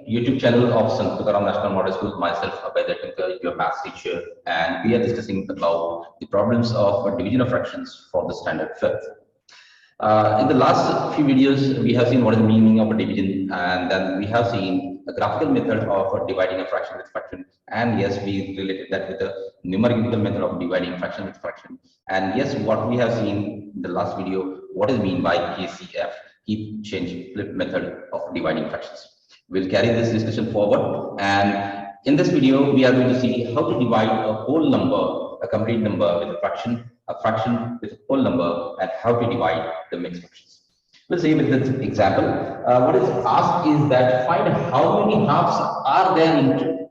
YouTube channel of Sant Tukaram National Model School. Myself, Abhay Dattankar, your maths teacher, and we are discussing about the problems of division of fractions for the standard fifth. In the last few videos, we have seen what is the meaning of a division, and then we have seen a graphical method of dividing a fraction with fraction. And yes, we related that with the numerical method of dividing fraction with fraction. And yes, what we have seen in the last video, what is mean by KCF, keep, change, flip method of dividing fractions. We'll carry this discussion forward, and in this video, we are going to see how to divide a whole number, a complete number with a fraction with a whole number, and how to divide the mixed fractions. We'll see with this example. What is asked is that find how many halves are there in 2.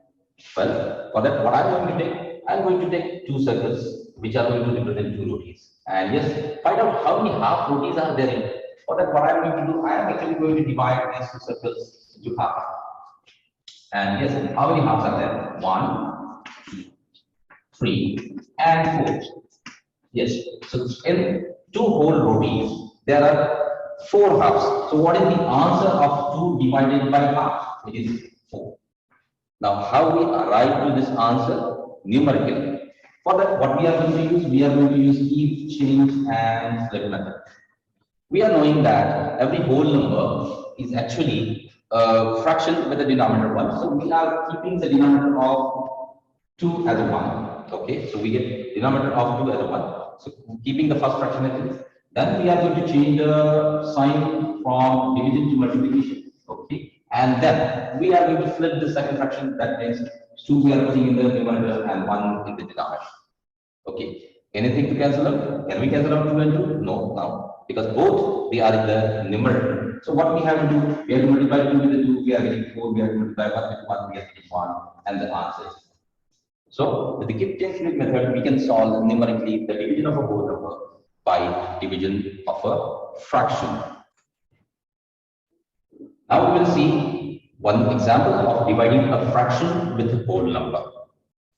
Well, for that, what I'm going to take 2 circles, which are going to represent 2 rotis. And yes, find out how many half rotis are there in 2. For that, what I'm going to do, I am actually going to divide these 2 circles into half. And yes, how many halves are there? 1, 2, 3, and 4. Yes, so in 2 whole rotis, there are 4 halves. So what is the answer of 2 divided by half? It is 4. Now, how we arrive to this answer? Numerically. For that, what we are going to use? We are going to use keep, change, and flip method. We are knowing that every whole number is actually a fraction with the denominator 1. So we are keeping the denominator of 2 as a 1. Okay, so we get denominator of 2 as a 1. So keeping the first fraction as is. Then we are going to change the sign from division to multiplication. Okay, and then we are going to flip the second fraction. That means 2 we are putting in the numerator and 1 in the denominator. Okay, anything to cancel out? Can we cancel out 2 and 2? No, now, because both they are in the numerator. So what we have to do? We have to multiply 2 with the 2. We are getting 4. We have to multiply 1 with 1. We are getting 1, and the answer is. So with the keep, change, flip method, we can solve numerically the division of a whole number by division of a fraction. Now we will see one example of dividing a fraction with a whole number.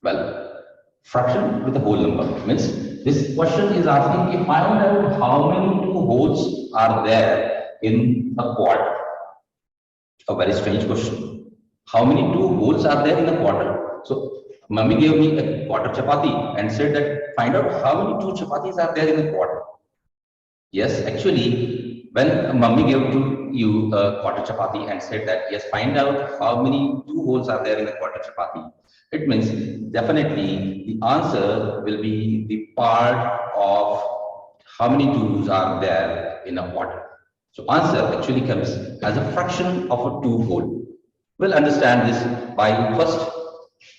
Well, fraction with a whole number means this question is asking if find out how many 2 wholes are there in a quarter. A very strange question. How many 2 wholes are there in a quarter? So Mummy gave me a quarter chapati and said that find out how many 2 chapatis are there in a quarter. Yes, actually, when Mummy gave to you a quarter chapati and said that yes, find out how many 2 holes are there in a quarter chapati, it means definitely the answer will be the part of how many 2's are there in a quarter. So answer actually comes as a fraction of a 2 hole. We'll understand this by first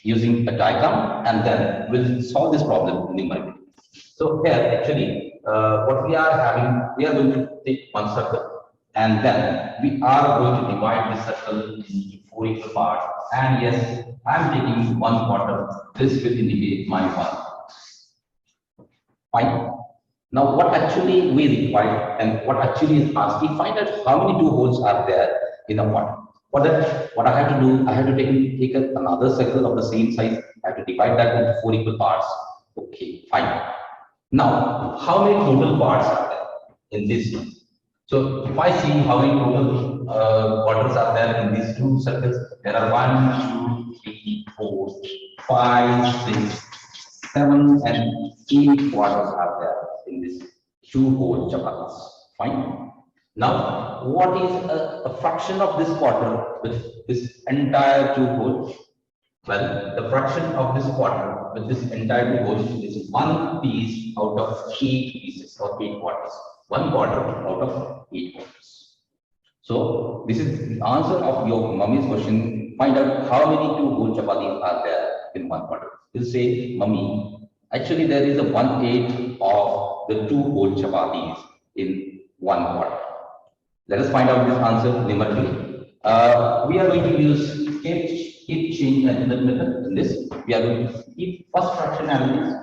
using a diagram, and then we'll solve this problem numerically. So here actually what we are having, we are going to take one circle, and then we are going to divide this circle into 4 equal parts. And yes, I'm taking 1 quarter. This will indicate my 1. Fine. Now what actually we require and what actually is asked, we find out how many 2 holes are there in a quarter. For that, what I have to do, I have to take another circle of the same size. I have to divide that into 4 equal parts. Okay, fine. Now, how many total parts are there in this one? So, if I see how many total quarters are there in these 2 circles, there are 1, 2, 3, 4, 5, 6, 7, and 8 quarters are there in this 2 whole chapatis. Fine. Now, what is a fraction of this quarter with this entire 2 whole? Well, the fraction of this quarter with this entire 2 whole is 1 piece out of 8 pieces or 8 quarters. 1 quarter out of 8 quarters. So, this is the answer of your mummy's question. Find out how many 2 whole chapatis are there in 1 quarter. You'll say, Mummy, actually there is a 1/8 of the 2 whole chapatis in 1 quarter. Let us find out this answer numerically. We are going to use keep, change, and flip method. In this, we are going to keep first fraction as it is.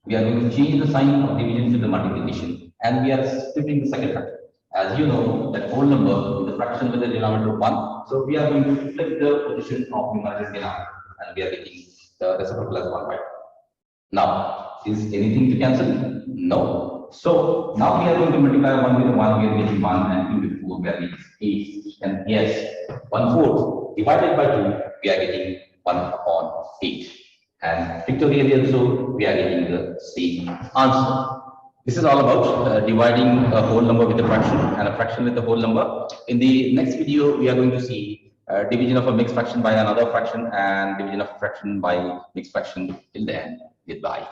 We are going to change the sign of division to the multiplication, and we are splitting the second fraction. As you know, that whole number is the fraction with the denominator 1. So we are going to flip the position of numerator and denominator, and we are getting the reciprocal as 1/2. Now, is anything to cancel? No. So now we are going to multiply 1 with 1, we are getting 1, and 2 with 4, we are getting 8. And yes, 1/4. divided by 2, we are getting 1 upon 8. And pictorially also, we are getting the same answer. This is all about dividing a whole number with a fraction and a fraction with a whole number. In the next video, we are going to see division of a mixed fraction by another fraction and division of a fraction by mixed fraction. Till then, goodbye.